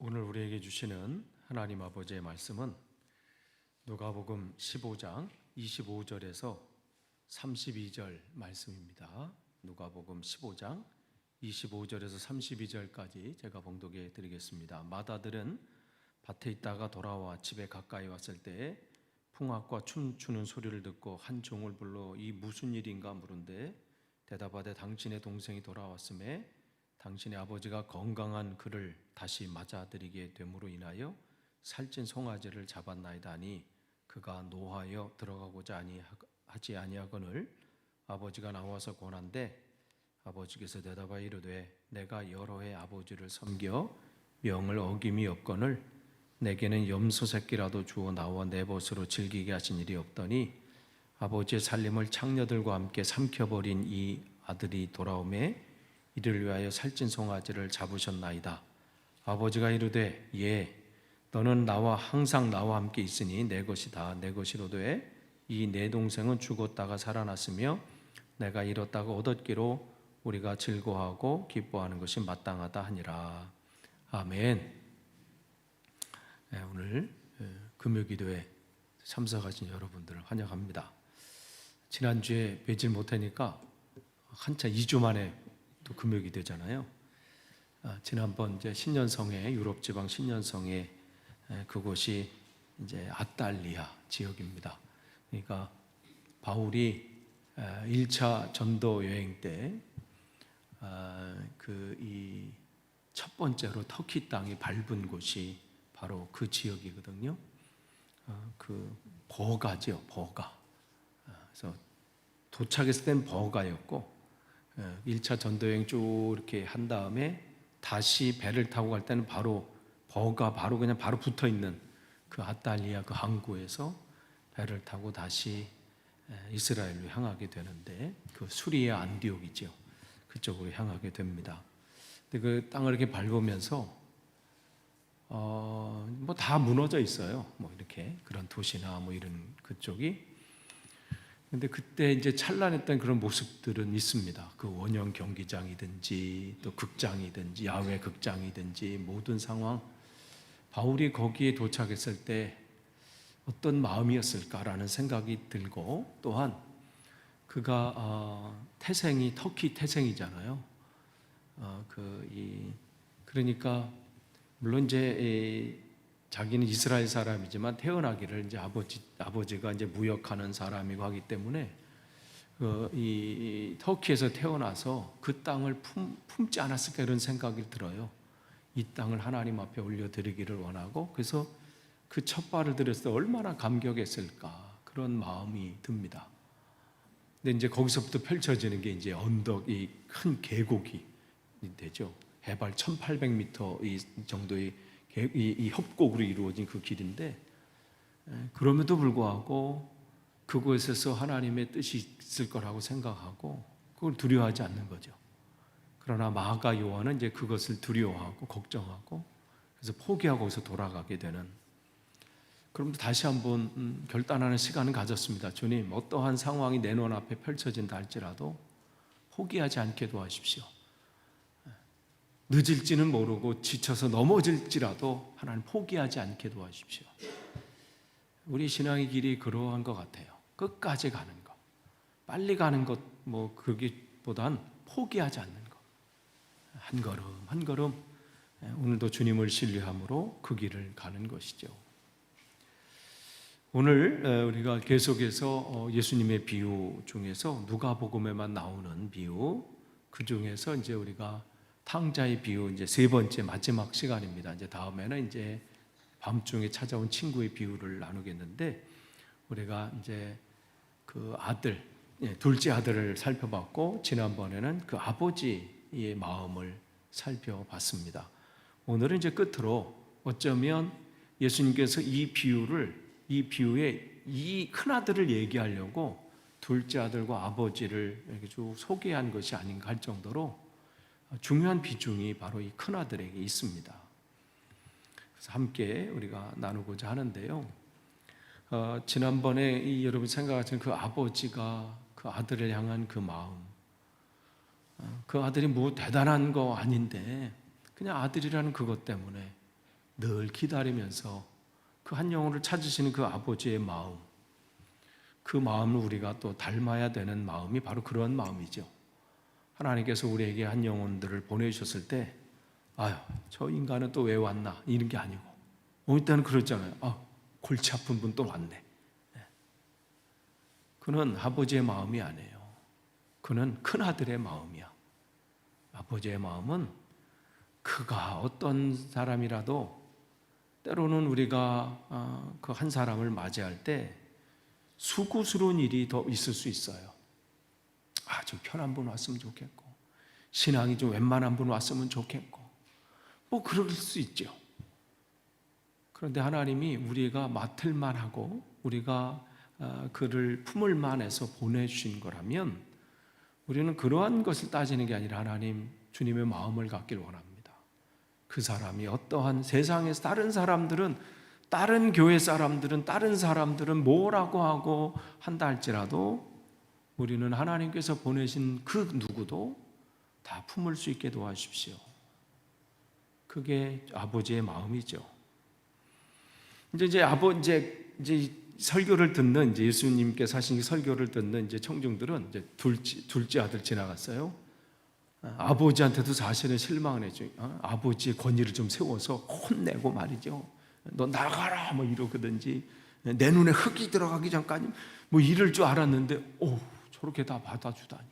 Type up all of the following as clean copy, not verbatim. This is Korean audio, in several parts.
오늘 우리에게 주시는 하나님 아버지의 말씀은 누가복음 15장 25절에서 32절 말씀입니다. 누가복음 15장 25절에서 32절까지 제가 봉독해 드리겠습니다. 마다들은 밭에 있다가 돌아와 집에 가까이 왔을 때 풍악과 춤추는 소리를 듣고 한 종을 불러 이 무슨 일인가 물은데 대답하되 당신의 동생이 돌아왔음에 당신의 아버지가 건강한 그를 다시 맞아들이게 됨으로 인하여 살찐 송아지를 잡았나이다 하니 그가 노하여 들어가고자 하지 아니하거늘 아버지가 나와서 권한대 아버지께서 대답하여 이르되 내가 여러 해 아버지를 섬겨 명을 어김이 없거늘 내게는 염소 새끼라도 주어 나와 내 벗으로 즐기게 하신 일이 없더니 아버지의 살림을 창녀들과 함께 삼켜버린 이 아들이 돌아오매 이를 위하여 살찐 송아지를 잡으셨나이다. 아버지가 이르되 예 너는 항상 나와 함께 있으니 내 것이다. 내 것이로되 이 내 동생은 죽었다가 살아났으며 내가 잃었다가 얻었기로 우리가 즐거워하고 기뻐하는 것이 마땅하다 하니라. 아멘. 오늘 금요기도에 참석하신 여러분들을 환영합니다. 지난주에 뵈질 못하니까 한참 2주 만에 또 금요기도잖아요. 지난번 이제 신년성회 유럽 지방 신년성회 그곳이 이제 아탈리아 지역입니다. 그러니까 바울이 1차 전도 여행 때 이 첫 번째로 터키 땅이 밟은 곳이 바로 그 지역이거든요. 그 버가죠, 버가. 그래서 도착했을 땐 버가였고 1차 전도여행 쭉 이렇게 한 다음에 다시 배를 타고 갈 때는 바로 버가 바로 그냥 바로 붙어 있는 그 아탈리아 그 항구에서 배를 타고 다시 이스라엘로 향하게 되는데 그 수리아 안디옥이죠. 그쪽으로 향하게 됩니다. 근데 그 땅을 이렇게 밟으면서 뭐 다 무너져 있어요. 뭐 이렇게 그런 도시나 뭐 이런 그쪽이. 근데 그때 이제 찬란했던 그런 모습들은 있습니다. 그 원형 경기장이든지 또 극장이든지 야외 극장이든지 모든 상황 바울이 거기에 도착했을 때 어떤 마음이었을까라는 생각이 들고 또한 그가 태생이 터키 태생이잖아요. 그러니까 물론 이제 자기는 이스라엘 사람이지만 태어나기를 이제 아버지가 이제 무역하는 사람이고 하기 때문에 이 터키에서 태어나서 그 땅을 품지 않았을까 이런 생각이 들어요. 이 땅을 하나님 앞에 올려드리기를 원하고 그래서 그 첫 발을 들였을 때 얼마나 감격했을까 그런 마음이 듭니다. 근데 이제 거기서부터 펼쳐지는 게 이제 언덕이 큰 계곡이 되죠. 해발 1800m 이 정도의 이 협곡으로 이루어진 그 길인데 그럼에도 불구하고 그곳에서 하나님의 뜻이 있을 거라고 생각하고 그걸 두려워하지 않는 거죠. 그러나 마가 요한은 이제 그것을 두려워하고 걱정하고 그래서 포기하고 거기서 돌아가게 되는 그럼 다시 한번 결단하는 시간을 가졌습니다. 주님 어떠한 상황이 내 눈앞에 펼쳐진다 할지라도 포기하지 않게 도와주십시오. 늦을지는 모르고 지쳐서 넘어질지라도 하나님 포기하지 않게 도와주십시오. 우리 신앙의 길이 그러한 것 같아요. 끝까지 가는 것, 빨리 가는 것 뭐 그기보단 포기하지 않는 것. 한 걸음 한 걸음 오늘도 주님을 신뢰함으로 그 길을 가는 것이죠. 오늘 우리가 계속해서 예수님의 비유 중에서 누가복음에만 나오는 비유 그 중에서 이제 우리가 탕자의 비유 이제 세 번째 마지막 시간입니다. 이제 다음에는 이제 밤중에 찾아온 친구의 비유를 나누겠는데 우리가 이제 그 아들, 둘째 아들을 살펴봤고 지난번에는 그 아버지의 마음을 살펴봤습니다. 오늘은 이제 끝으로 어쩌면 예수님께서 이 비유에 이 큰 아들을 얘기하려고 둘째 아들과 아버지를 이렇게 쭉 소개한 것이 아닌가 할 정도로 중요한 비중이 바로 이 큰아들에게 있습니다. 그래서 함께 우리가 나누고자 하는데요. 지난번에 여러분 생각하시는 그 아버지가 그 아들을 향한 그 마음, 그 아들이 뭐 대단한 거 아닌데 그냥 아들이라는 그것 때문에 늘 기다리면서 그 한 영혼을 찾으시는 그 아버지의 마음, 그 마음을 우리가 또 닮아야 되는 마음이 바로 그런 마음이죠. 하나님께서 우리에게 한 영혼들을 보내주셨을 때 아유, 저 인간은 또 왜 왔나 이런 게 아니고 어느 때는 그렇잖아요. 골치 아픈 분 또 왔네. 그는 아버지의 마음이 아니에요. 그는 큰아들의 마음이야. 아버지의 마음은 그가 어떤 사람이라도 때로는 우리가 그 한 사람을 맞이할 때 수고스러운 일이 더 있을 수 있어요. 좀 편한 분 왔으면 좋겠고, 신앙이 좀 웬만한 분 왔으면 좋겠고, 뭐 그럴 수 있죠. 그런데 하나님이 우리가 맡을 만하고 우리가 그를 품을 만해서 보내주신 거라면 우리는 그러한 것을 따지는 게 아니라 하나님, 주님의 마음을 갖길 원합니다. 그 사람이 어떠한 세상에서 다른 교회 사람들은 다른 사람들은 뭐라고 하고 한다 할지라도 우리는 하나님께서 보내신 그 누구도 다 품을 수 있게 도와주십시오. 그게 아버지의 마음이죠. 이제 설교를 듣는 예수님께서 하신 설교를 듣는 청중들은 둘째 아들 지나갔어요. 아버지한테도 사실은 실망을 했죠. 아버지의 권위를 좀 세워서 혼내고 말이죠. 너 나가라 뭐 이러거든지 내 눈에 흙이 들어가기 전까지 뭐 이럴 줄 알았는데 저렇게 다 받아주다니.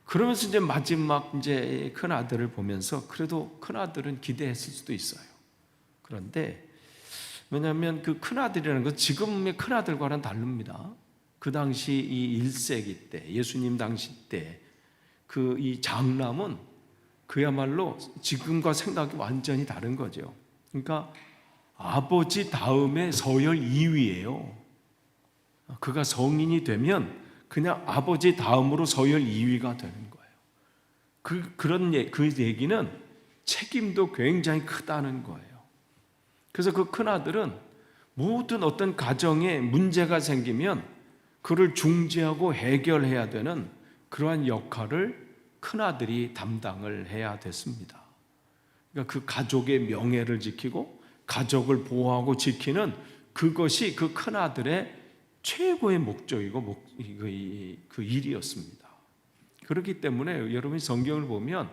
그러면서 이제 마지막 큰 아들을 보면서 그래도 큰 아들은 기대했을 수도 있어요. 그런데 왜냐하면 그 큰 아들이라는 건 지금의 큰 아들과는 다릅니다. 그 당시 이 1세기 때 예수님 당시 때 그 이 장남은 그야말로 지금과 생각이 완전히 다른 거죠. 그러니까 아버지 다음에 서열 2위예요. 그가 성인이 되면 그냥 아버지 다음으로 서열 2위가 되는 거예요. 그 얘기는 책임도 굉장히 크다는 거예요. 그래서 그 큰아들은 모든 어떤 가정에 문제가 생기면 그를 중재하고 해결해야 되는 그러한 역할을 큰아들이 담당을 해야 됐습니다. 그러니까 그 가족의 명예를 지키고 가족을 보호하고 지키는 그것이 그 큰아들의 최고의 목적이고 그 일이었습니다. 그렇기 때문에 여러분이 성경을 보면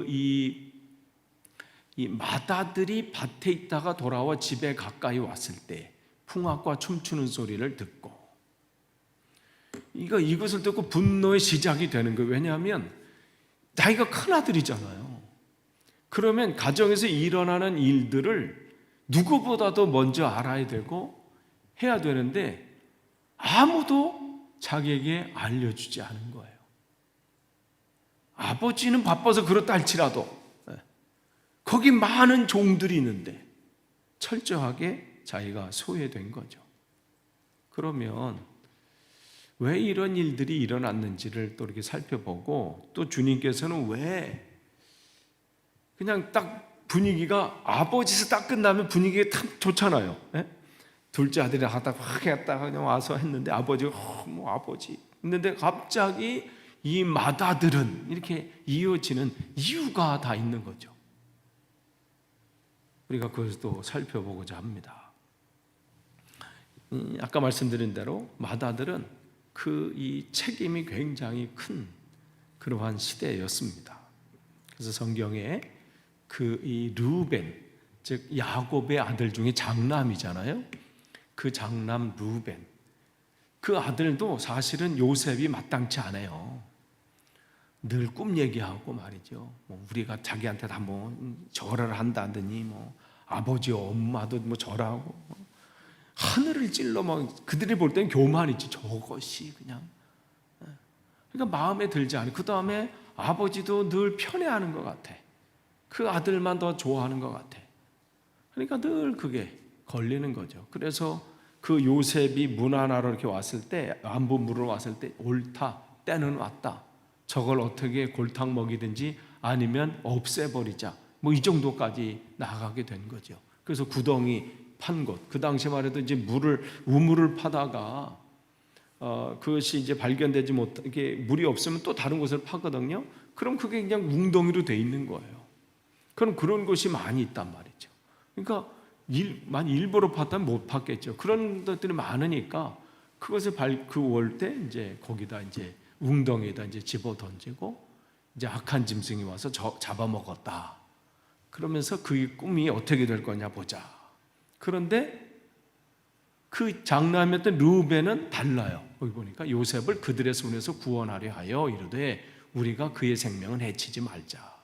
이 맏아들이 밭에 있다가 돌아와 집에 가까이 왔을 때 풍악과 춤추는 소리를 듣고 이것을 듣고 분노의 시작이 되는 거예요. 왜냐하면 자기가 큰아들이잖아요. 그러면 가정에서 일어나는 일들을 누구보다도 먼저 알아야 되고 해야 되는데 아무도 자기에게 알려주지 않은 거예요. 아버지는 바빠서 그렇다 할지라도 거기 많은 종들이 있는데 철저하게 자기가 소외된 거죠. 그러면 왜 이런 일들이 일어났는지를 또 이렇게 살펴보고 또 주님께서는 왜 그냥 딱 분위기가 아버지에서 딱 끝나면 분위기가 딱 좋잖아요. 둘째 아들이 하다가 확 했다가 그냥 와서 했는데 아버지가 뭐 아버지 했는데 갑자기 이 맏아들은 이렇게 이어지는 이유가 다 있는 거죠. 우리가 그것을 또 살펴보고자 합니다. 아까 말씀드린 대로 맏아들은 이 책임이 굉장히 큰 그러한 시대였습니다. 그래서 성경에 이 르우벤, 즉 야곱의 아들 중에 장남이잖아요. 그 장남 르우벤, 그 아들도 사실은 요셉이 마땅치 않아요. 늘 꿈 얘기하고 말이죠. 우리가 자기한테 다 절을 한다더니 아버지 엄마도 절하고 하늘을 찔러 그들이 볼 땐 교만이지 저것이 그냥. 그러니까 마음에 들지 않아요. 그 다음에 아버지도 늘 편애하는 것 같아. 그 아들만 더 좋아하는 것 같아. 그러니까 늘 그게 걸리는 거죠. 그래서 그 요셉이 문 하나로 이렇게 왔을 때, 안부 물으러 왔을 때 옳다, 때는 왔다. 저걸 어떻게 골탕 먹이든지 아니면 없애버리자. 이 정도까지 나가게 된 거죠. 그래서 구덩이 판 곳, 그 당시 말해도 이제 우물을 파다가 그것이 이제 발견되지 못하게 물이 없으면 또 다른 곳을 파거든요. 그럼 그게 그냥 웅덩이로 돼 있는 거예요. 그런 것이 많이 있단 말이죠. 그러니까 일부러 봤다면 못 봤겠죠. 그런 것들이 많으니까 그것을 월 때 이제 거기다 이제 웅덩이에다 이제 집어 던지고 이제 악한 짐승이 와서 잡아먹었다. 그러면서 그 꿈이 어떻게 될 거냐 보자. 그런데 그 장남이었던 르우벤은 달라요. 여기 보니까 요셉을 그들의 손에서 구원하려 하여 이르되 우리가 그의 생명은 해치지 말자.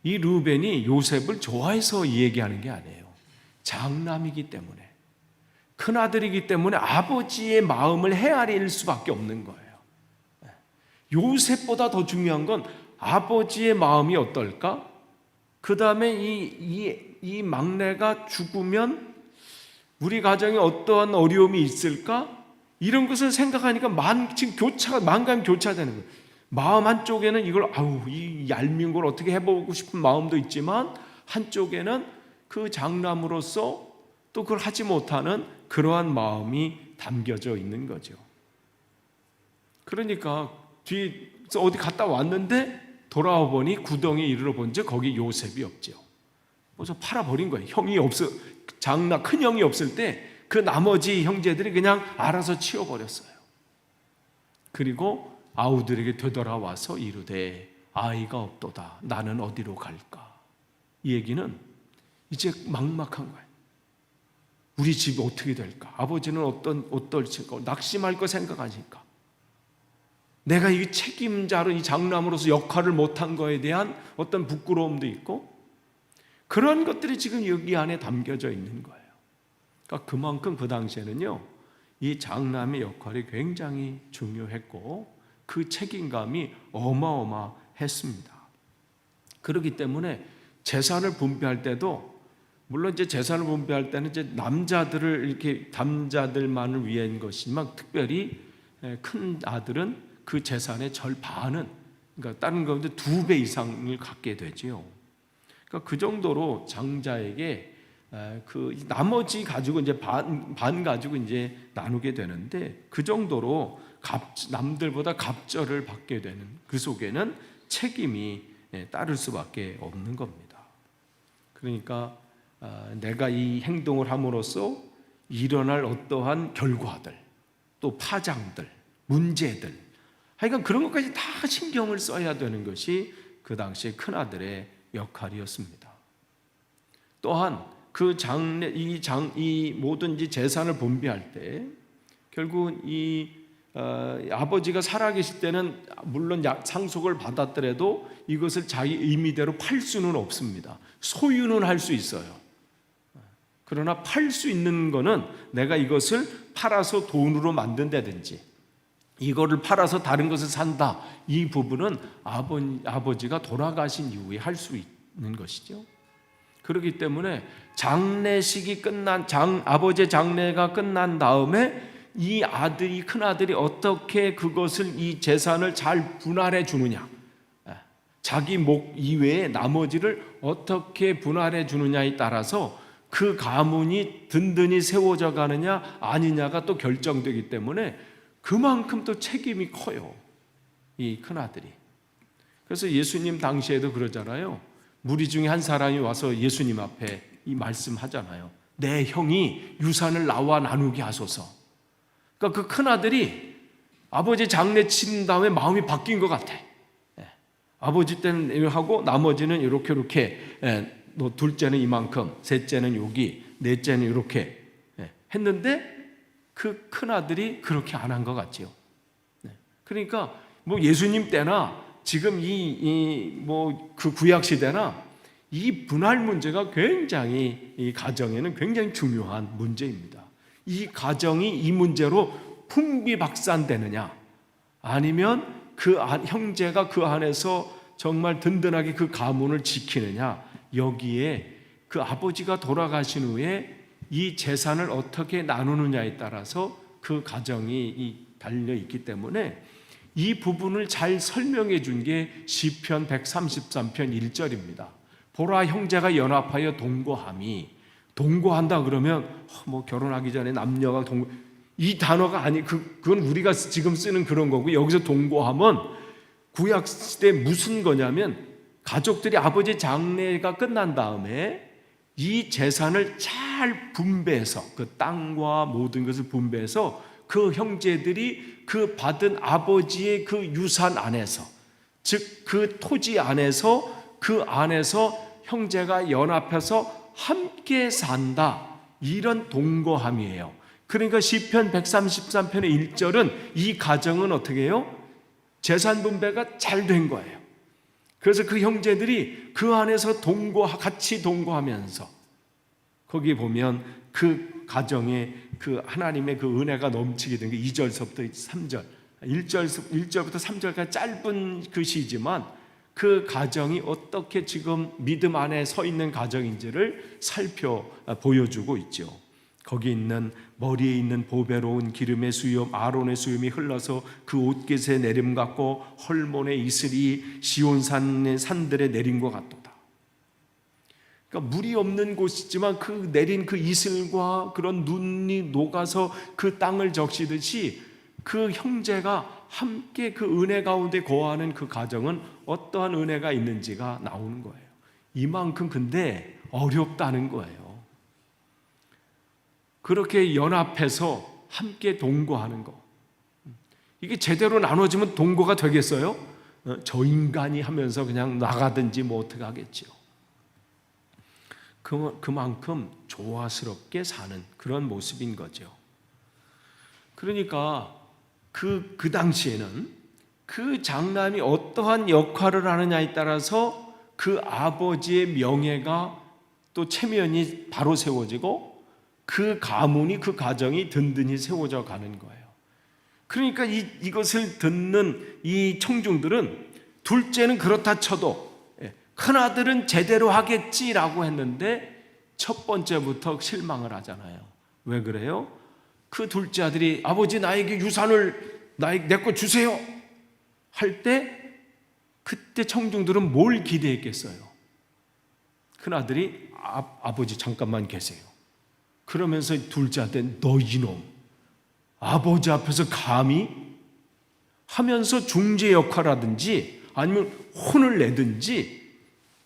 이 르우벤이 요셉을 좋아해서 이 얘기하는 게 아니에요. 장남이기 때문에, 큰아들이기 때문에 아버지의 마음을 헤아릴 수밖에 없는 거예요. 요셉보다 더 중요한 건 아버지의 마음이 어떨까? 그 다음에 이 막내가 죽으면 우리 가정에 어떠한 어려움이 있을까? 이런 것을 생각하니까 지금 만감 교차되는 거예요. 마음 한쪽에는 이걸 이 얄미운 걸 어떻게 해보고 싶은 마음도 있지만 한쪽에는 그 장남으로서 또 그걸 하지 못하는 그러한 마음이 담겨져 있는 거죠. 그러니까 뒤에서 어디 갔다 왔는데 돌아와 보니 구덩이에 이르러 본즉 거기 요셉이 없죠. 그래서 팔아버린 거예요. 큰 형이 없을 때 그 나머지 형제들이 그냥 알아서 치워버렸어요. 그리고 아우들에게 되돌아와서 이르되 아이가 없도다. 나는 어디로 갈까? 이 얘기는 이제 막막한 거예요. 우리 집이 어떻게 될까? 아버지는 어떨까? 낙심할 거 생각하니까. 내가 이 책임자로 이 장남으로서 역할을 못한 거에 대한 어떤 부끄러움도 있고 그런 것들이 지금 여기 안에 담겨져 있는 거예요. 그러니까 그만큼 그 당시에는요, 이 장남의 역할이 굉장히 중요했고 그 책임감이 어마어마했습니다. 그렇기 때문에 재산을 분배할 때도 물론 이제 재산을 분배할 때는 이제 남자들만을 위한 것이지만 특별히 큰 아들은 그 재산의 절반은 그러니까 다른 가운데 2배 이상을 갖게 되지요. 그러니까 그 정도로 장자에게 그 나머지 가지고 이제 반 가지고 이제 나누게 되는데 그 정도로 남들보다 갑절을 받게 되는 그 속에는 책임이 따를 수밖에 없는 겁니다. 그러니까 내가 이 행동을 함으로써 일어날 어떠한 결과들, 또 파장들, 문제들, 하여간 그런 것까지 다 신경을 써야 되는 것이 그 당시에 큰아들의 역할이었습니다. 또한 이 모든 재산을 분배할 때 결국 아버지가 살아계실 때는 물론 상속을 받았더라도 이것을 자기 의미대로 팔 수는 없습니다. 소유는 할 수 있어요. 그러나 팔 수 있는 거는 내가 이것을 팔아서 돈으로 만든다든지 이거를 팔아서 다른 것을 산다. 이 부분은 아버지가 돌아가신 이후에 할 수 있는 것이죠. 그렇기 때문에 장례식이 아버지의 장례가 끝난 다음에 이 큰아들이 어떻게 그것을 이 재산을 잘 분할해 주느냐, 자기 목 이외에 나머지를 어떻게 분할해 주느냐에 따라서 그 가문이 든든히 세워져 가느냐 아니냐가 또 결정되기 때문에 그만큼 또 책임이 커요, 이 큰아들이. 그래서 예수님 당시에도 그러잖아요. 무리 중에 한 사람이 와서 예수님 앞에 이 말씀하잖아요. 내 형이 유산을 나와 나누게 하소서. 그러니까 그 큰아들이 아버지 장례 친 다음에 마음이 바뀐 것 같아. 아버지 때는 이렇게 하고 나머지는 이렇게 너 둘째는 이만큼, 셋째는 여기, 넷째는 이렇게 했는데 그 큰아들이 그렇게 안 한 것 같지요. 그러니까 뭐 예수님 때나 지금 그 구약 시대나 이 분할 문제가 굉장히 이 가정에는 굉장히 중요한 문제입니다. 이 가정이 이 문제로 풍비박산되느냐 아니면 그 형제가 그 안에서 정말 든든하게 그 가문을 지키느냐, 여기에 그 아버지가 돌아가신 후에 이 재산을 어떻게 나누느냐에 따라서 그 가정이 달려 있기 때문에 이 부분을 잘 설명해 준 게 시편 133편 1절입니다. 보라 형제가 연합하여 동거함이, 동거한다 그러면 뭐 결혼하기 전에 남녀가 이 단어가 그건 우리가 지금 쓰는 그런 거고, 여기서 동거함은 구약 시대 무슨 거냐면 가족들이 아버지 장례가 끝난 다음에 이 재산을 잘 분배해서 그 땅과 모든 것을 분배해서 그 형제들이 그 받은 아버지의 그 유산 안에서, 즉 그 토지 안에서, 그 안에서 형제가 연합해서 함께 산다, 이런 동거함이에요. 그러니까 시편 133편의 1절은 이 가정은 어떻게 해요? 재산 분배가 잘 된 거예요. 그래서 그 형제들이 그 안에서 같이 동거하면서, 거기 보면 그 가정에 그 하나님의 그 은혜가 넘치게 된 게 2절서부터 3절, 1절부터 3절까지 짧은 그 시지만 그 가정이 어떻게 지금 믿음 안에 서 있는 가정인지를 보여주고 있죠. 거기 있는 머리에 있는 보배로운 기름의 수염, 아론의 수염이 흘러서 그 옷깃에 내림 같고 헐몬의 이슬이 시온산의 산들에 내린 것 같도다. 그러니까 물이 없는 곳이지만 그 내린 그 이슬과 그런 눈이 녹아서 그 땅을 적시듯이 그 형제가 함께 그 은혜 가운데 거하는 그 가정은 어떠한 은혜가 있는지가 나오는 거예요. 이만큼 근데 어렵다는 거예요. 그렇게 연합해서 함께 동거하는 거, 이게 제대로 나눠지면 동거가 되겠어요? 저 인간이 하면서 그냥 나가든지 뭐 어떻게 하겠죠. 그만큼 조화스럽게 사는 그런 모습인 거죠. 그러니까 그 당시에는 그 장남이 어떠한 역할을 하느냐에 따라서 그 아버지의 명예가 또 체면이 바로 세워지고 그 가문이, 그 가정이 든든히 세워져 가는 거예요. 그러니까 이것을 듣는 이 청중들은 둘째는 그렇다 쳐도 큰아들은 제대로 하겠지라고 했는데 첫 번째부터 실망을 하잖아요. 왜 그래요? 그 둘째 아들이 아버지 나에게 유산을 내 거 주세요 할 때 그때 청중들은 뭘 기대했겠어요? 큰아들이 아버지 잠깐만 계세요. 그러면서 둘째한테 너 이놈, 아버지 앞에서 감히 하면서 중재 역할을 하든지 아니면 혼을 내든지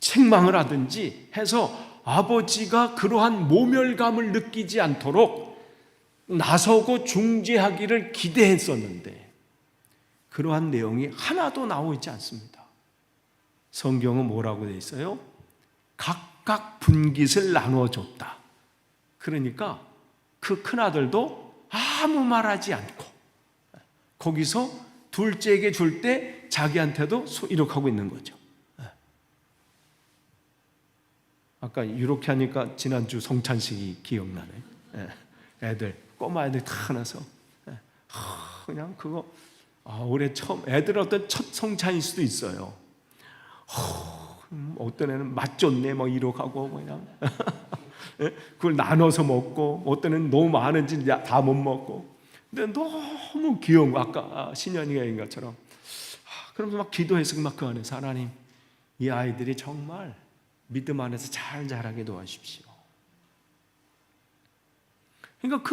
책망을 하든지 해서 아버지가 그러한 모멸감을 느끼지 않도록 나서고 중재하기를 기대했었는데 그러한 내용이 하나도 나오지 않습니다. 성경은 뭐라고 되어 있어요? 각각 분깃을 나눠줬다. 그러니까 그 큰아들도 아무 말하지 않고 거기서 둘째에게 줄 때 자기한테도 이렇게 하고 있는 거죠. 아까 이렇게 하니까 지난주 성찬식이 기억나네. 애들, 꼬마 애들 다 나서 그냥 그거 올해 처음 애들 어떤 첫 성찬일 수도 있어요. 어떤 애는 맛 좋네 뭐 이렇게 하고 그냥 그걸 나눠서 먹고 어떤 애는 너무 많은지 다 못 먹고. 근데 너무 귀여운 거 아까 신현이가 얘기한 것처럼 그러면서 막 기도해서 막 그 안에서 하나님 이 아이들이 정말 믿음 안에서 잘 자라게 도와주십시오. 그러니까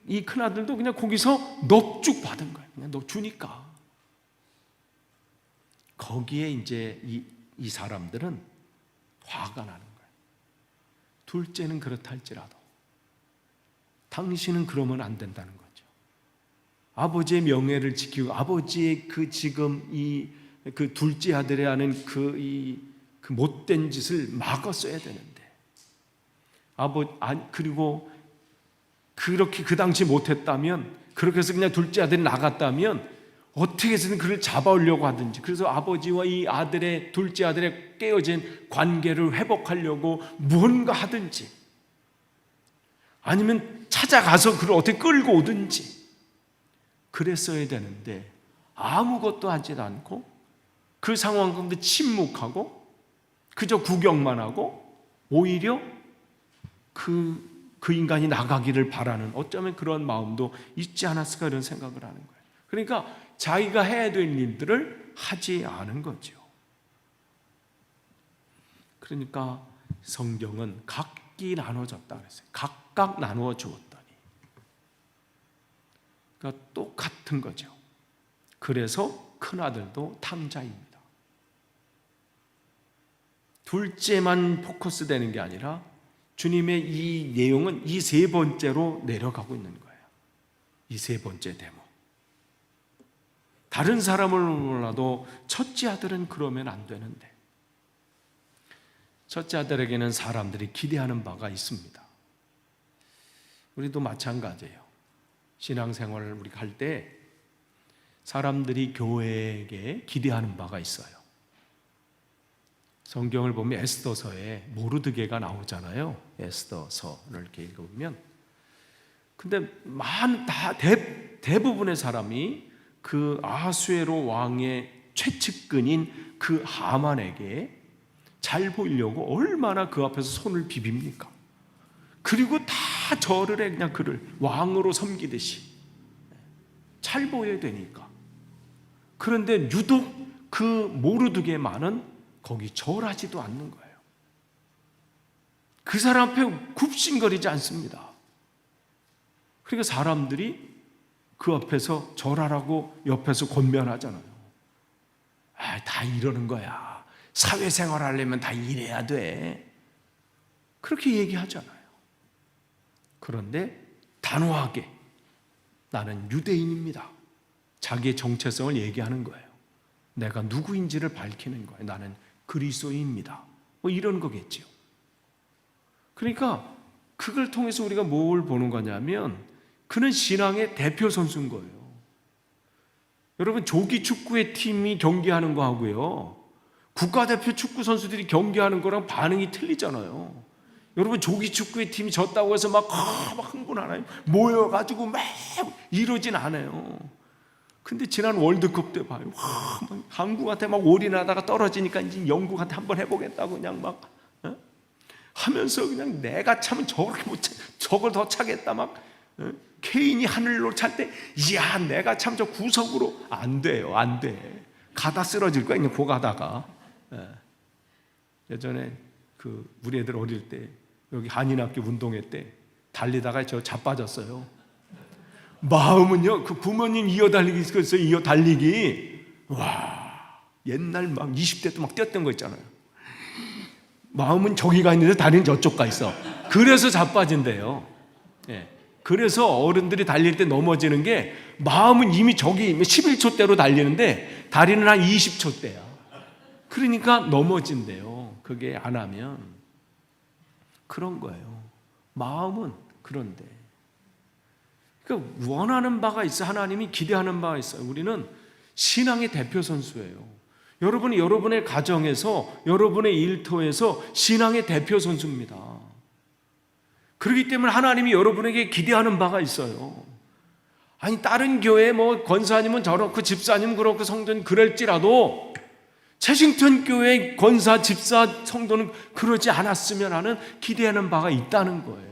이 큰아들도 그냥 거기서 넙죽 받은 거예요. 그냥 너 주니까. 거기에 이제 이 사람들은 화가 나는 거예요. 둘째는 그렇다 할지라도 당신은 그러면 안 된다는 거죠. 아버지의 명예를 지키고 아버지의 그 지금 그 둘째 아들이 하는 그 못된 짓을 막았어야 되는데 그리고 그렇게 그 당시 못했다면 그렇게 해서 그냥 둘째 아들이 나갔다면 어떻게 해서든 그를 잡아오려고 하든지 그래서 아버지와 이 둘째 아들의 깨어진 관계를 회복하려고 무언가 하든지 아니면 찾아가서 그를 어떻게 끌고 오든지 그랬어야 되는데 아무것도 하지도 않고 그 상황 가운데 침묵하고 그저 구경만 하고 오히려 그 인간이 나가기를 바라는 어쩌면 그런 마음도 있지 않았을까 이런 생각을 하는 거예요. 그러니까 자기가 해야 될 일들을 하지 않은 거죠. 그러니까 성경은 각기 나눠졌다 그랬어요. 각각 나누어 주었더니. 그러니까 똑같은 거죠. 그래서 큰아들도 탕자입니다. 둘째만 포커스 되는 게 아니라 주님의 이 내용은 이 세 번째로 내려가고 있는 거예요. 이 세 번째 대목. 다른 사람을 몰라도 첫째 아들은 그러면 안 되는데, 첫째 아들에게는 사람들이 기대하는 바가 있습니다. 우리도 마찬가지예요. 신앙생활을 우리가 할 때 사람들이 교회에게 기대하는 바가 있어요. 성경을 보면 에스더서에 모르드게가 나오잖아요. 에스더서를 이렇게 읽어보면, 근데 대부분의 사람이 그 아수에로 왕의 최측근인 그 하만에게 잘 보이려고 얼마나 그 앞에서 손을 비빕니까? 그리고 다 절을 해, 그냥 그를 왕으로 섬기듯이 잘 보여야 되니까. 그런데 유독 그 모르드게만은 거기 절하지도 않는 거예요. 그 사람 앞에 굽신거리지 않습니다. 그러니까 사람들이 그 앞에서 절하라고 옆에서 권면하잖아요. 다 이러는 거야. 사회생활 하려면 다 이래야 돼. 그렇게 얘기하잖아요. 그런데 단호하게 나는 유대인입니다. 자기의 정체성을 얘기하는 거예요. 내가 누구인지를 밝히는 거예요. 나는 그리스도인입니다. 뭐 이런 거겠죠. 그러니까 그걸 통해서 우리가 뭘 보는 거냐면 그는 신앙의 대표 선수인 거예요. 여러분, 조기 축구의 팀이 경기하는 거하고요, 국가대표 축구 선수들이 경기하는 거랑 반응이 틀리잖아요. 여러분, 조기 축구의 팀이 졌다고 해서 막 흥분하나요? 모여가지고 막 이러진 않아요. 근데 지난 월드컵 때 봐요. 한국한테 막 올인하다가 떨어지니까 이제 영국한테 한번 해보겠다고 그냥 막 하면서 그냥 내가 차면 저렇게 못 차, 저걸 더 차겠다 막. 케인이 하늘로 찰 때, 이야, 내가 참 저 구석으로 안 돼요, 안 돼. 가다 쓰러질 거야, 그냥 가다가. 예전에 우리 애들 어릴 때 여기 한인학교 운동회 때 달리다가 저 자빠졌어요. 마음은요, 그 부모님 이어달리기 있었어요. 이어달리기. 와, 옛날 막 20대 때 막 뛰었던 거 있잖아요. 마음은 저기가 있는데 다리는 저쪽 가 있어. 그래서 자빠진대요. 예. 그래서 어른들이 달릴 때 넘어지는 게, 마음은 이미 저기 11초대로 달리는데 다리는 한 20초대야. 그러니까 넘어진대요. 그게 안 하면. 그런 거예요. 마음은 그런데. 그러니까 원하는 바가 있어. 하나님이 기대하는 바가 있어요. 우리는 신앙의 대표 선수예요. 여러분이 여러분의 가정에서, 여러분의 일터에서 신앙의 대표 선수입니다. 그렇기 때문에 하나님이 여러분에게 기대하는 바가 있어요. 아니, 다른 교회 뭐 권사님은 저렇고 집사님은 그렇고 성도는 그럴지라도 채싱턴 교회 권사, 집사, 성도는 그러지 않았으면 하는 기대하는 바가 있다는 거예요.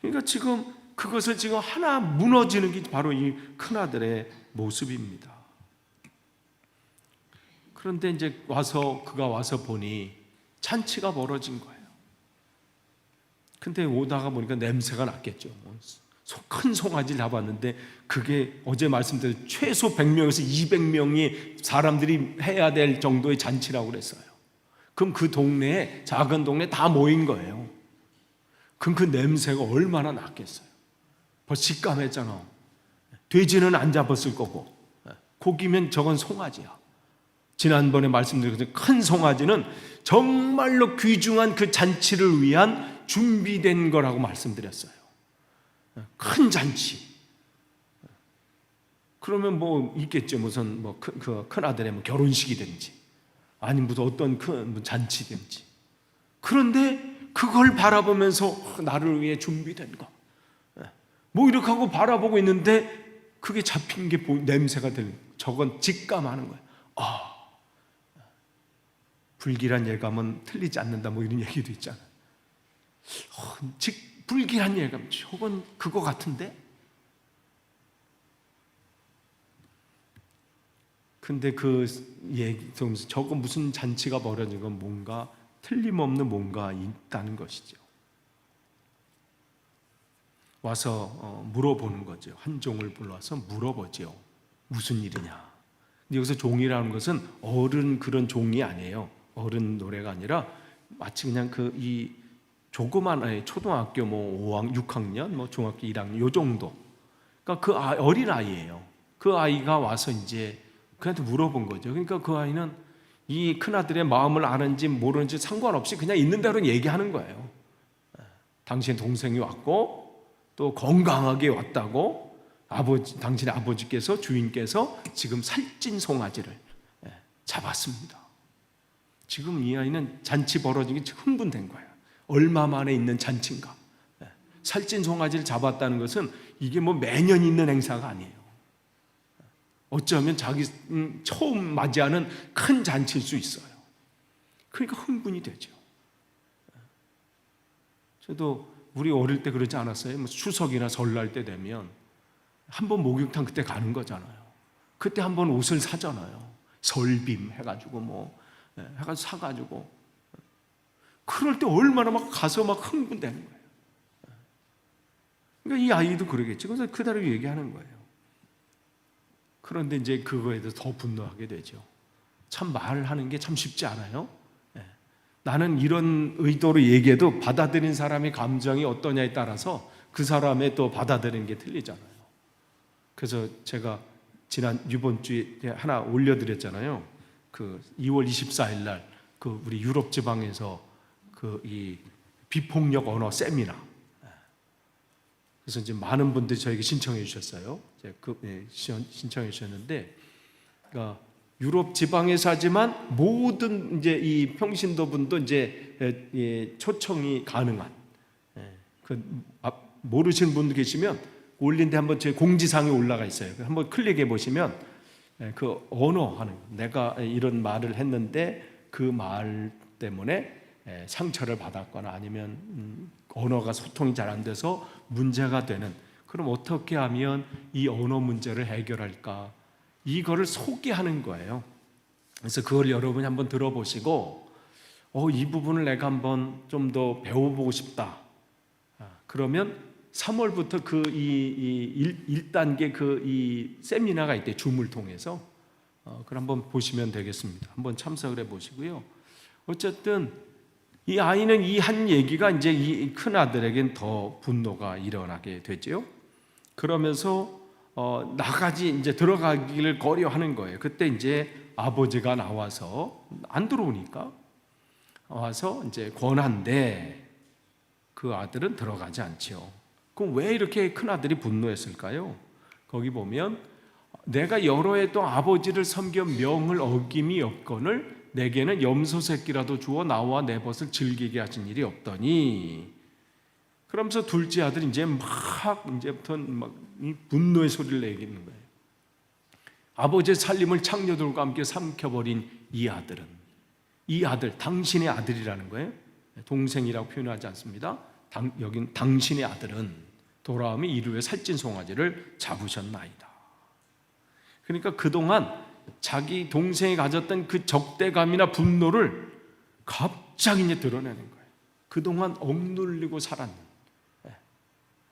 그러니까 지금 그것을 지금 하나 무너지는 게 바로 이 큰아들의 모습입니다. 그런데 이제 그가 와서 보니 잔치가 벌어진 거예요. 근데 오다가 보니까 냄새가 났겠죠. 큰 송아지를 잡았는데 그게 어제 말씀드린 최소 100명에서 200명이 사람들이 해야 될 정도의 잔치라고 그랬어요. 그럼 그 동네에, 작은 동네에 다 모인 거예요. 그럼 그 냄새가 얼마나 났겠어요. 벌써 직감했잖아. 돼지는 안 잡았을 거고, 고기면 저건 송아지야. 지난번에 말씀드린 것처럼 큰 송아지는 정말로 귀중한 그 잔치를 위한 준비된 거라고 말씀드렸어요. 큰 잔치. 그러면 뭐 있겠죠. 무슨 큰 아들의 뭐 결혼식이든지, 아니면 무슨 어떤 큰 잔치든지. 그런데 그걸 바라보면서 나를 위해 준비된 거, 뭐 이렇게 하고 바라보고 있는데 그게 잡힌 게 냄새가 들리는 거예요. 저건 직감하는 거예요. 불길한 예감은 틀리지 않는다, 뭐 이런 얘기도 있잖아요. 불길한 예감, 저건 그거 같은데? 근데 그 얘기, 저거 무슨 잔치가 벌어진 건 뭔가 틀림없는 뭔가 있다는 것이죠. 와서 물어보는 거죠. 한 종을 불러서 물어보죠. 무슨 일이냐? 근데 여기서 종이라는 것은 어른 그런 종이 아니에요. 어른 노래가 아니라 마치 그냥 이 조그만 초등학교 5학년, 6학년, 중학교 1학년 요 정도. 그러니까 어린 아이예요. 그 아이가 와서 이제 그한테 물어본 거죠. 그러니까 그 아이는 이 큰아들의 마음을 아는지 모르는지 상관없이 그냥 있는 대로 얘기하는 거예요. 당신 동생이 왔고 또 건강하게 왔다고, 당신의 아버지께서, 주인께서 지금 살찐 송아지를 잡았습니다. 지금 이 아이는 잔치 벌어진 게 흥분된 거예요. 얼마 만에 있는 잔치인가. 살찐 송아지를 잡았다는 것은 이게 매년 있는 행사가 아니에요. 어쩌면 자기 처음 맞이하는 큰 잔치일 수 있어요. 그러니까 흥분이 되죠. 저도 우리 어릴 때 그러지 않았어요? 추석이나 설날 때 되면 한번 목욕탕 그때 가는 거잖아요. 그때 한번 옷을 사잖아요. 설빔 해가지고 해가지고 사가지고. 그럴 때 얼마나 가서 흥분되는 거예요. 그러니까 이 아이도 그러겠죠. 그래서 그대로 얘기하는 거예요. 그런데 이제 그거에 대해서 더 분노하게 되죠. 참 말하는 게 참 쉽지 않아요. 나는 이런 의도로 얘기해도 받아들인 사람의 감정이 어떠냐에 따라서 그 사람의 또 받아들이는 게 틀리잖아요. 그래서 제가 이번 주에 하나 올려드렸잖아요. 2월 24일 날 우리 유럽 지방에서 이 비폭력 언어 세미나. 그래서 이제 많은 분들이 저에게 신청해 주셨어요. 신청해 주셨는데, 그러니까 유럽 지방에서 하지만 모든 이제 이 평신도 분도 이제 초청이 가능한. 모르시는 분들 계시면 올린 데 한번 제 공지사항에 올라가 있어요. 한번 클릭해 보시면 그 언어 하는, 내가 이런 말을 했는데 그 말 때문에 상처를 받았거나 아니면 언어가 소통이 잘 안 돼서 문제가 되는, 그럼 어떻게 하면 이 언어 문제를 해결할까? 이거를 소개하는 거예요. 그래서 그걸 여러분이 한번 들어보시고 이 부분을 내가 한번 좀 더 배워보고 싶다. 그러면 3월부터 1단계 이 세미나가 있대, 줌을 통해서. 그걸 한번 보시면 되겠습니다. 한번 참석을 해 보시고요. 어쨌든 이 아이는 이 한 얘기가 이제 이 큰 아들에겐 더 분노가 일어나게 되죠. 그러면서 나가지 이제 들어가기를 꺼려하는 거예요. 그때 이제 아버지가 나와서, 안 들어오니까 와서 이제 권한데 그 아들은 들어가지 않지요. 그럼 왜 이렇게 큰 아들이 분노했을까요? 거기 보면 내가 여러 해 동안 아버지를 섬겨 명을 어김이 없거늘 내게는 염소 새끼라도 주어 나와 내 벗을 즐기게 하신 일이 없더니. 그러면서 둘째 아들이 이제부터 이 분노의 소리를 내기는 거예요. 아버지의 살림을 창녀들과 함께 삼켜버린 이 아들, 당신의 아들이라는 거예요. 동생이라고 표현하지 않습니다. 여긴 당신의 아들은 돌아오미 이르되 살찐 송아지를 잡으셨나이다. 그러니까 그동안 자기 동생이 가졌던 그 적대감이나 분노를 갑자기 이제 드러내는 거예요. 그동안 억눌리고 살았는.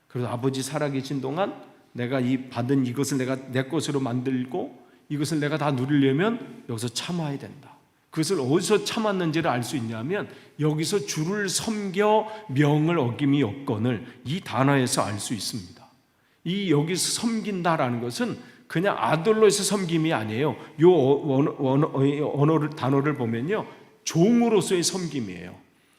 그래서 아버지 살아계신 동안 내가 받은 이것을 내가 내 것으로 만들고 이것을 내가 다 누리려면 여기서 참아야 된다. 그것을 어디서 참았는지를 알 수 있냐면 여기서 주를 섬겨 명을 어김이 없거늘, 이 단어에서 알 수 있습니다. 여기서 섬긴다라는 것은 그냥 아들로서 섬김이 아니에요. 단어를 보면요, 종으로서의 섬김이에요.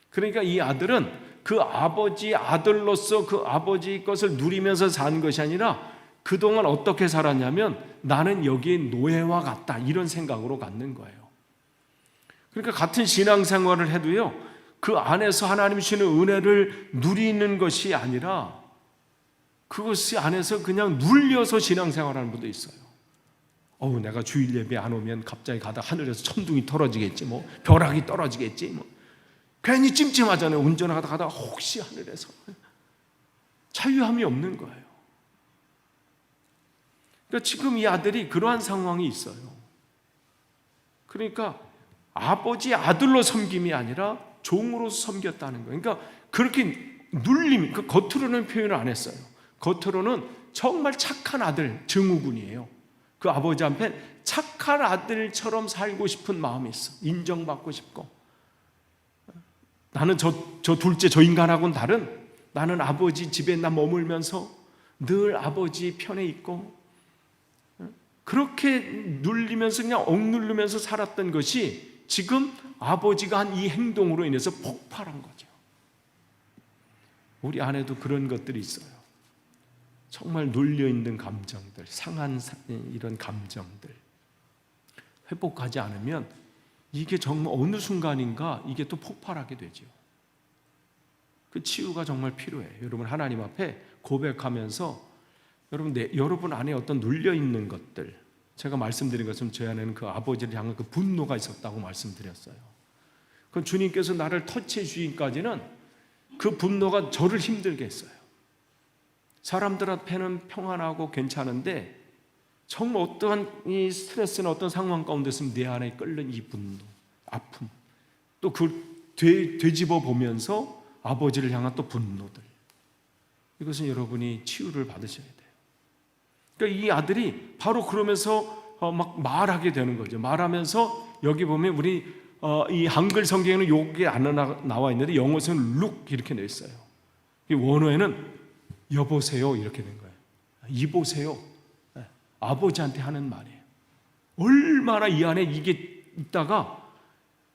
그러니까 이 아들은 그 아버지 아들로서 그 아버지 것을 누리면서 사는 것이 아니라 그동안 어떻게 살았냐면 나는 여기에 노예와 같다, 이런 생각으로 갖는 거예요. 그러니까 같은 신앙생활을 해도요, 그 안에서 하나님 주시는 은혜를 누리는 것이 아니라 그것이 안에서 그냥 눌려서 신앙생활하는 분도 있어요. 내가 주일 예배 안 오면 갑자기 가다 하늘에서 천둥이 떨어지겠지, 벼락이 떨어지겠지, 괜히 찜찜하잖아요. 운전하다 가다가 혹시 하늘에서. 자유함이 없는 거예요. 그러니까 지금 이 아들이 그러한 상황이 있어요. 그러니까 아버지 아들로 섬김이 아니라 종으로서 섬겼다는 거예요. 그러니까 그렇게 눌림, 겉으로는 표현을 안 했어요. 겉으로는 정말 착한 아들, 증후군이에요. 그 아버지 앞에 착한 아들처럼 살고 싶은 마음이 있어. 인정받고 싶고. 나는 저 둘째 저 인간하고는 다른, 나는 아버지 집에 머물면서 늘 아버지 편에 있고 그렇게 눌리면서 그냥 억누르면서 살았던 것이 지금 아버지가 한 이 행동으로 인해서 폭발한 거죠. 우리 안에도 그런 것들이 있어요. 정말 눌려있는 감정들, 상한 이런 감정들 회복하지 않으면 이게 정말 어느 순간인가 이게 또 폭발하게 되죠. 그 치유가 정말 필요해요. 여러분 하나님 앞에 고백하면서 여러분 안에 어떤 눌려있는 것들, 제가 말씀드린 것처럼 제 안에는 그 아버지를 향한 그 분노가 있었다고 말씀드렸어요. 그럼 주님께서 나를 터치해 주기까지는 그 분노가 저를 힘들게 했어요. 사람들 앞에는 평안하고 괜찮은데 정말 어떠한 이 스트레스나 어떤 상황 가운데 있으면 내 안에 끓는 이 분노, 아픔, 또 그 되짚어 보면서 아버지를 향한 또 분노들, 이것은 여러분이 치유를 받으셔야 돼요. 그러니까 이 아들이 바로 그러면서 막 말하게 되는 거죠. 말하면서 여기 보면 우리 이 한글 성경에는 요게 안 나와 있는데 영어에서는 look 이렇게 돼 있어요. 이 원어에는 여보세요 이렇게 된 거예요. 이보세요. 아버지한테 하는 말이에요. 얼마나 이 안에 이게 있다가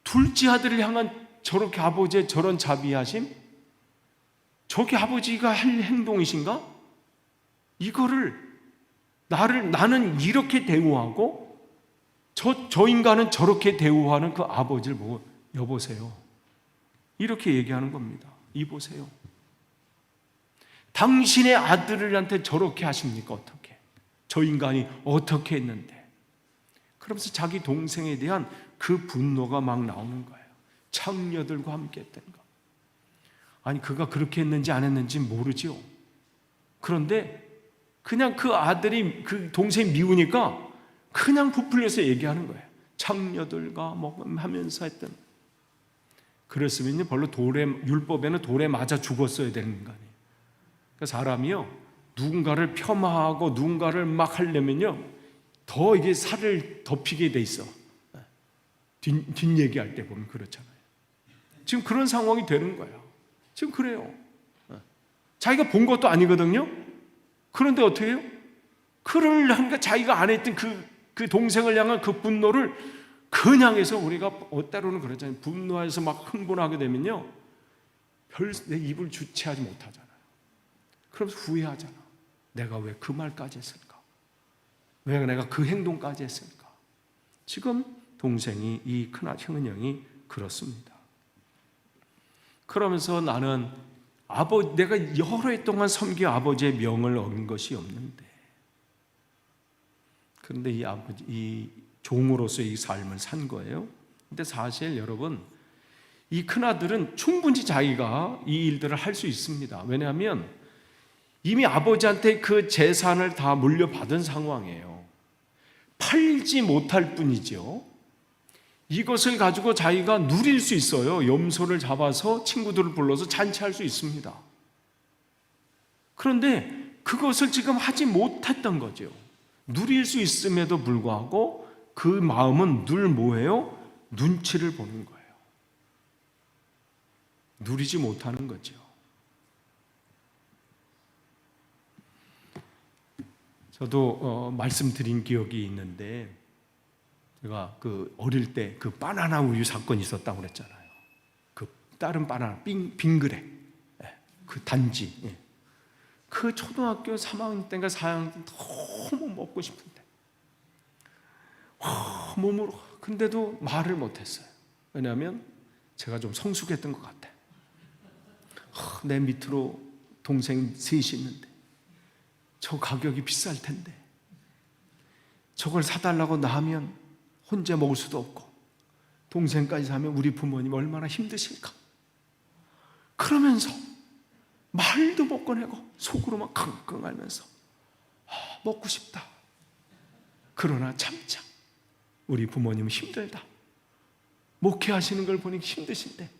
둘째 아들을 향한 저렇게 아버지의 저런 자비하심, 저게 아버지가 할 행동이신가? 이거를 나는 이렇게 대우하고 저 인간은 저렇게 대우하는 그 아버지를 보고 여보세요 이렇게 얘기하는 겁니다. 이보세요. 당신의 아들한테 저렇게 하십니까? 어떻게? 저 인간이 어떻게 했는데? 그러면서 자기 동생에 대한 그 분노가 막 나오는 거예요. 창녀들과 함께 했던 거. 아니 그가 그렇게 했는지 안 했는지 모르지요. 그런데 그냥 그 아들이 그 동생이 미우니까 그냥 부풀려서 얘기하는 거예요. 창녀들과 뭐 하면서 했던. 그랬으면요 벌로 율법에는 돌에 맞아 죽었어야 되는 인간이에요. 그러니까 사람이요 누군가를 폄하하고 누군가를 막 하려면요 더 이게 살을 덮이게 돼 있어. 뒷얘기할 때 보면 그렇잖아요. 지금 그런 상황이 되는 거예요. 지금 그래요. 자기가 본 것도 아니거든요. 그런데 어떻게 해요? 그를 하니까 자기가 안 했던 그 동생을 향한 그 분노를 그냥 해서 우리가 때로는 그러잖아요. 분노해서 막 흥분하게 되면요 내 입을 주체하지 못하잖아요. 그러면서 후회하잖아. 내가 왜 그 말까지 했을까? 왜 내가 그 행동까지 했을까? 지금 동생이 이 큰 형이 그렇습니다. 그러면서 나는 내가 여러 해 동안 섬겨 아버지의 명을 어긴 것이 없는데, 그런데 이 종으로서 이 삶을 산 거예요. 근데 사실 여러분, 이 큰아들은 충분히 자기가 이 일들을 할 수 있습니다. 왜냐하면 이미 아버지한테 그 재산을 다 물려받은 상황이에요. 팔지 못할 뿐이죠. 이것을 가지고 자기가 누릴 수 있어요. 염소를 잡아서 친구들을 불러서 잔치할 수 있습니다. 그런데 그것을 지금 하지 못했던 거죠. 누릴 수 있음에도 불구하고 그 마음은 늘 뭐예요? 눈치를 보는 거예요. 누리지 못하는 거죠. 저도 말씀드린 기억이 있는데, 제가 그 어릴 때 그 바나나 우유 사건이 있었다고 그랬잖아요. 그 다른 바나나 빙그레 그 단지, 그 초등학교 3학년 때인가 4학년 때 너무 먹고 싶은데 몸으로, 근데도 말을 못했어요. 왜냐하면 제가 좀 성숙했던 것 같아. 내 밑으로 동생 셋이 있는데 저 가격이 비쌀 텐데 저걸 사달라고 나 하면 혼자 먹을 수도 없고 동생까지 사면 우리 부모님 얼마나 힘드실까. 그러면서 말도 못 꺼내고 속으로만 끙끙 앓면서 먹고 싶다. 그러나 참자. 우리 부모님은 힘들다. 목회하시는 걸 보니 힘드신데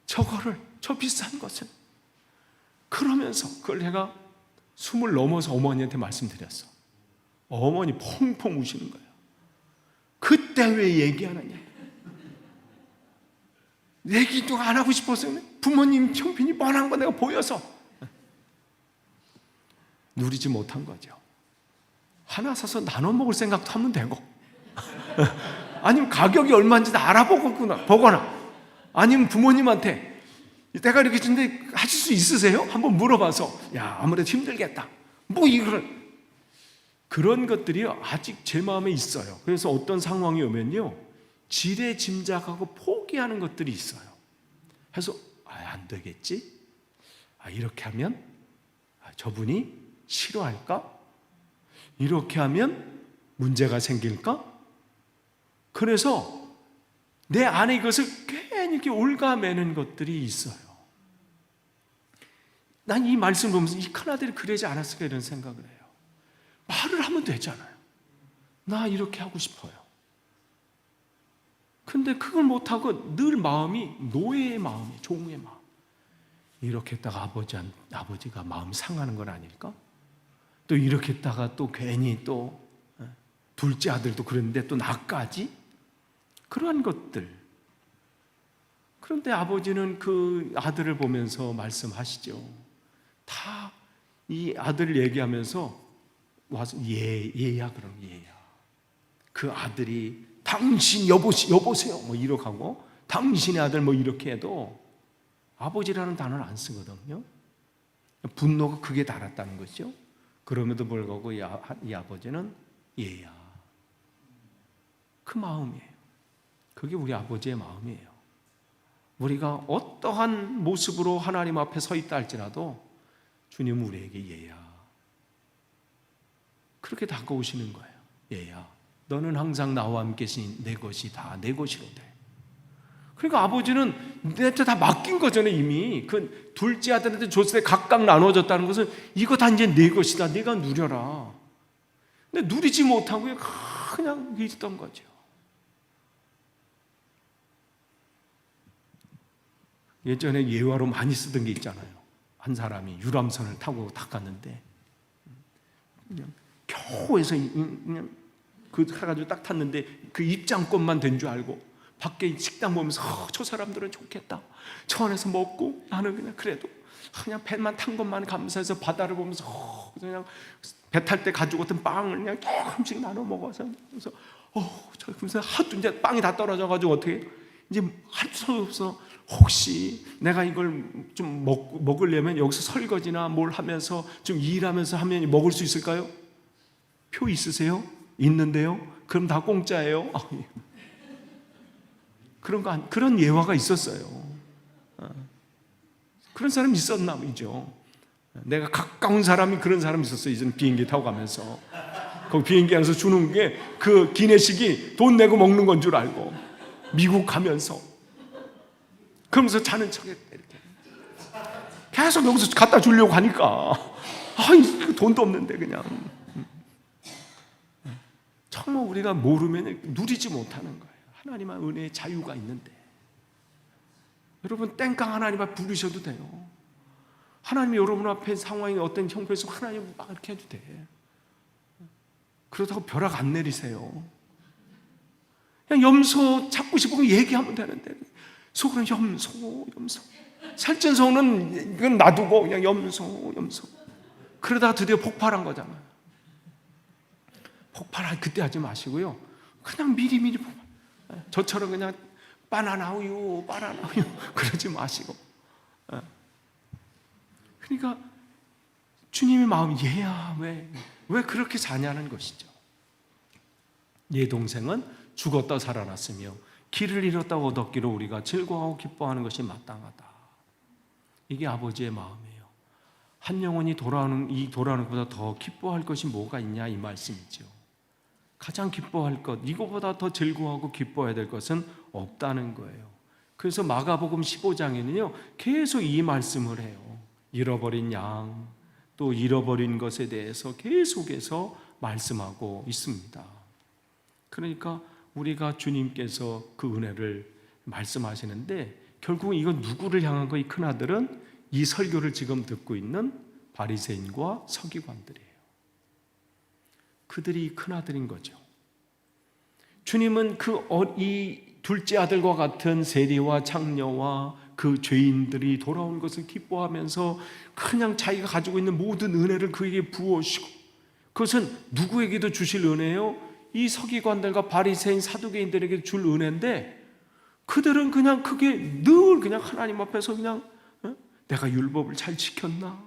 저거를, 저 비싼 것을. 그러면서 그걸 내가 20 넘어서 어머니한테 말씀드렸어. 어머니 펑펑 우시는 거예요. 그때 왜 얘기 안 하냐? 얘기도 안 하고 싶었어요. 부모님 형편이 뻔한 거 내가 보여서 누리지 못한 거죠. 하나 사서 나눠 먹을 생각도 하면 되고 아니면 가격이 얼마인지 보거나 아니면 부모님한테 내가 이렇게 준데 하실 수 있으세요? 한번 물어봐서 야 아무래도 힘들겠다 뭐 이걸 그런 것들이 아직 제 마음에 있어요. 그래서 어떤 상황이 오면요 지레 짐작하고 포기하는 것들이 있어요. 그래서 안 되겠지? 이렇게 하면 저분이 싫어할까? 이렇게 하면 문제가 생길까? 그래서 내 안에 이것을 괜히 이렇게 올가매는 것들이 있어요. 난 이 말씀을 보면서 이 큰아들이 그러지 않았을까 이런 생각을 해요. 말을 하면 되잖아요. 나 이렇게 하고 싶어요. 근데 그걸 못하고 늘 마음이 노예의 마음이에요. 종의 마음. 이렇게 했다가 아버지가 마음 상하는 건 아닐까? 또 이렇게 했다가 또 괜히 또 둘째 아들도 그랬는데 또 나까지? 그러한 것들. 그런데 아버지는 그 아들을 보면서 말씀하시죠. 다 이 아들을 얘기하면서 와서 얘야 그럼 얘야. 그 아들이 당신 여보세요 뭐 이렇게 하고 당신의 아들 뭐 이렇게 해도 아버지라는 단어를 안 쓰거든요. 분노가 극에 달았다는 거죠. 그럼에도 불구하고 이 아버지는 얘야. 그 마음이에요. 그게 우리 아버지의 마음이에요. 우리가 어떠한 모습으로 하나님 앞에 서 있다 할지라도 주님은 우리에게 얘야. 그렇게 다가오시는 거예요. 얘야, 너는 항상 나와 함께 계신 내 것이 다 내 것이로 돼. 그러니까 아버지는 내한테 다 맡긴 거잖아요. 이미 그 둘째 아들한테 줬을 때 각각 나눠졌다는 것은 이거 다 이제 내 것이다. 네가 누려라. 근데 누리지 못하고 그냥 있던 거죠. 예전에 예화로 많이 쓰던 게 있잖아요. 한 사람이 유람선을 타고 딱 갔는데 그냥 겨우해서 그냥 그 해가지고 딱 탔는데 그 입장권만 된 줄 알고 밖에 식당 보면서 저 사람들은 좋겠다. 저 안에서 먹고 나는 그냥 그래도 그냥 배만 탄 것만 감사해서 바다를 보면서 그냥 배 탈 때 가지고 왔던 빵을 그냥 조금씩 나눠 먹어서 그래서 그래서 하도 이제 빵이 다 떨어져가지고 어떻게 이제 할 수 없어. 혹시 내가 이걸 좀 먹으려면 여기서 설거지나 뭘 하면서 좀 일하면서 하면 먹을 수 있을까요? 표 있으세요? 있는데요? 그럼 다 공짜예요? 그런 예화가 있었어요. 그런 사람이 있었나 보죠. 내가 가까운 사람이 그런 사람이 있었어요. 이제는 비행기 타고 가면서 거기 비행기 안에서 주는 게 그 기내식이 돈 내고 먹는 건 줄 알고 미국 가면서 그러면서 자는 척했대. 이렇게 계속 여기서 갖다 주려고 하니까 돈도 없는데 그냥 정말 우리가 모르면 누리지 못하는 거예요. 하나님의 은혜의 자유가 있는데 여러분 땡깡 하나님 앞에 부르셔도 돼요. 하나님이 여러분 앞에 상황이 어떤 형편에서 하나님 막 이렇게 해도 돼. 그렇다고 벼락 안 내리세요. 그냥 염소 찾고 싶으면 얘기하면 되는데 속으로는 염소 살찐 소는 이건 놔두고 그냥 염소 그러다가 드디어 폭발한 거잖아요. 폭발할 그때 하지 마시고요. 그냥 미리 저처럼 그냥 바나나 우유 그러지 마시고. 그러니까 주님의 마음이 얘야 왜 그렇게 사냐는 것이죠. 얘 동생은 죽었다 살아났으며 길을 잃었다 얻었기로 우리가 즐거워하고 기뻐하는 것이 마땅하다. 이게 아버지의 마음이에요. 한 영혼이 돌아오는 것보다 더 기뻐할 것이 뭐가 있냐 이 말씀이죠. 가장 기뻐할 것, 이거보다 더 즐거워하고 기뻐해야 될 것은 없다는 거예요. 그래서 마가복음 15장에는요 계속 이 말씀을 해요. 잃어버린 양, 또 잃어버린 것에 대해서 계속해서 말씀하고 있습니다. 그러니까 우리가 주님께서 그 은혜를 말씀하시는데 결국 이건 누구를 향한 거? 이 큰아들은 이 설교를 지금 듣고 있는 바리새인과 서기관들이에요. 그들이 큰아들인 거죠. 주님은 이 둘째 아들과 같은 세리와 창녀와 그 죄인들이 돌아온 것을 기뻐하면서 그냥 자기가 가지고 있는 모든 은혜를 그에게 부어주시고, 그것은 누구에게도 주실 은혜요? 이 서기관들과 바리새인 사두개인들에게 줄 은혜인데, 그들은 그냥 그게 늘 그냥 하나님 앞에서 그냥 내가 율법을 잘 지켰나?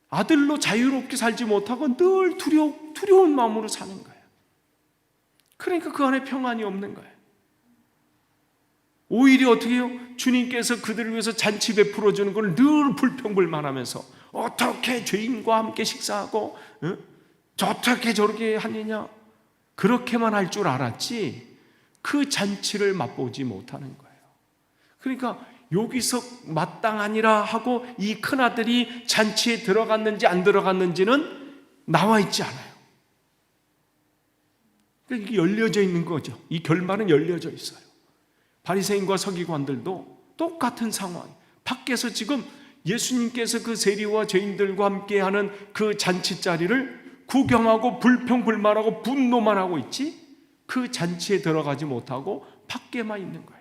아들로 자유롭게 살지 못하고 늘 두려운 마음으로 사는 거예요. 그러니까 그 안에 평안이 없는 거예요. 오히려 어떻게 해요? 주님께서 그들을 위해서 잔치 베풀어 주는 걸 늘 불평불만하면서 어떻게 죄인과 함께 식사하고 어떻게 저렇게 하느냐, 그렇게만 할 줄 알았지 그 잔치를 맛보지 못하는 거예요. 그러니까 여기서 마땅하니라 하고 이 큰아들이 잔치에 들어갔는지 안 들어갔는지는 나와 있지 않아요. 그러니까 이게 열려져 있는 거죠. 이 결말은 열려져 있어요. 바리새인과 서기관들도 똑같은 상황, 밖에서 지금 예수님께서 그 세리와 죄인들과 함께하는 그 잔치 자리를 구경하고 불평불만하고 분노만 하고 있지, 그 잔치에 들어가지 못하고 밖에만 있는 거예요.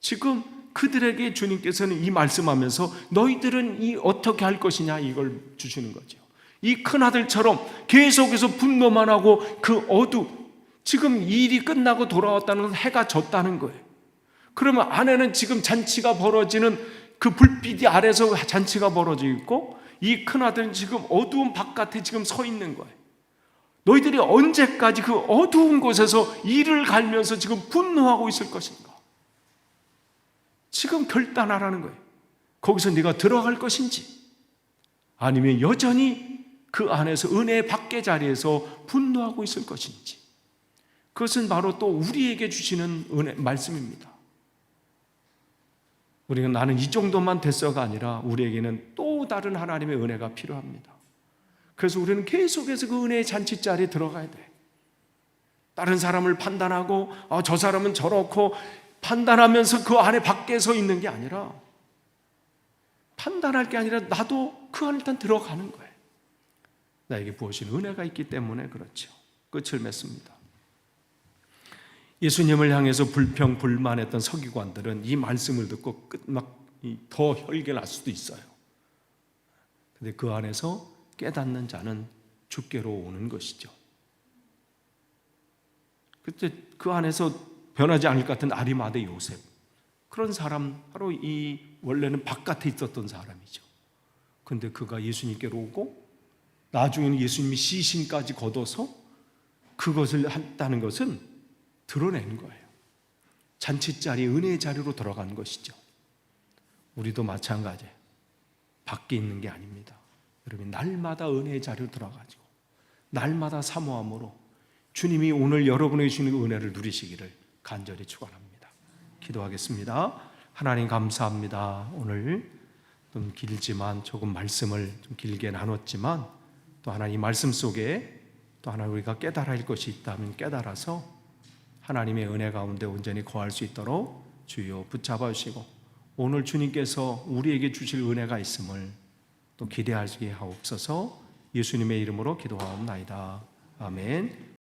지금 그들에게 주님께서는 이 말씀하면서 너희들은 이 어떻게 할 것이냐, 이걸 주시는 거죠. 이 큰아들처럼 계속해서 분노만 하고 그 지금 일이 끝나고 돌아왔다는 건 해가 졌다는 거예요. 그러면 안에는 지금 잔치가 벌어지는 그 불빛이 아래서 잔치가 벌어지고 있고, 이 큰아들은 지금 어두운 바깥에 지금 서 있는 거예요. 너희들이 언제까지 그 어두운 곳에서 이를 갈면서 지금 분노하고 있을 것인가? 지금 결단하라는 거예요. 거기서 네가 들어갈 것인지, 아니면 여전히 그 안에서 은혜의 밖의 자리에서 분노하고 있을 것인지. 그것은 바로 또 우리에게 주시는 은혜 말씀입니다. 우리가 나는 이 정도만 됐어가 아니라 우리에게는 또 다른 하나님의 은혜가 필요합니다. 그래서 우리는 계속해서 그 은혜의 잔치 자리에 들어가야 돼. 다른 사람을 판단하고 저 사람은 저렇고 판단하면서 그 안에 밖에서 있는 게 아니라, 판단할 게 아니라 나도 그 안에 일단 들어가는 거예요. 나에게 부어진 은혜가 있기 때문에 그렇죠. 끝을 맺습니다. 예수님을 향해서 불평불만했던 서기관들은 이 말씀을 듣고 더 혈기 날 수도 있어요. 근데 그 안에서 깨닫는 자는 주께로 오는 것이죠. 그때 그 안에서 변하지 않을 것 같은 아리마대 요셉, 그런 사람, 바로 이 원래는 바깥에 있었던 사람이죠. 근데 그가 예수님께로 오고 나중에는 예수님이 시신까지 걷어서 그것을 했다는 것은 드러내는 거예요. 잔치자리, 은혜의 자리로 들어간 것이죠. 우리도 마찬가지예요. 밖에 있는 게 아닙니다. 여러분, 날마다 은혜의 자리로 들어가지고 날마다 사모함으로 주님이 오늘 여러분에게 주는 은혜를 누리시기를 간절히 축원합니다. 기도하겠습니다. 하나님 감사합니다. 오늘 좀 길지만 조금 말씀을 좀 길게 나눴지만, 또 하나 이 말씀 속에 또 하나 우리가 깨달아야 할 것이 있다면 깨달아서 하나님의 은혜 가운데 온전히 거할 수 있도록 주여 붙잡아 주시고, 오늘 주님께서 우리에게 주실 은혜가 있음을 또 기대하게 하옵소서. 예수님의 이름으로 기도하옵나이다. 아멘.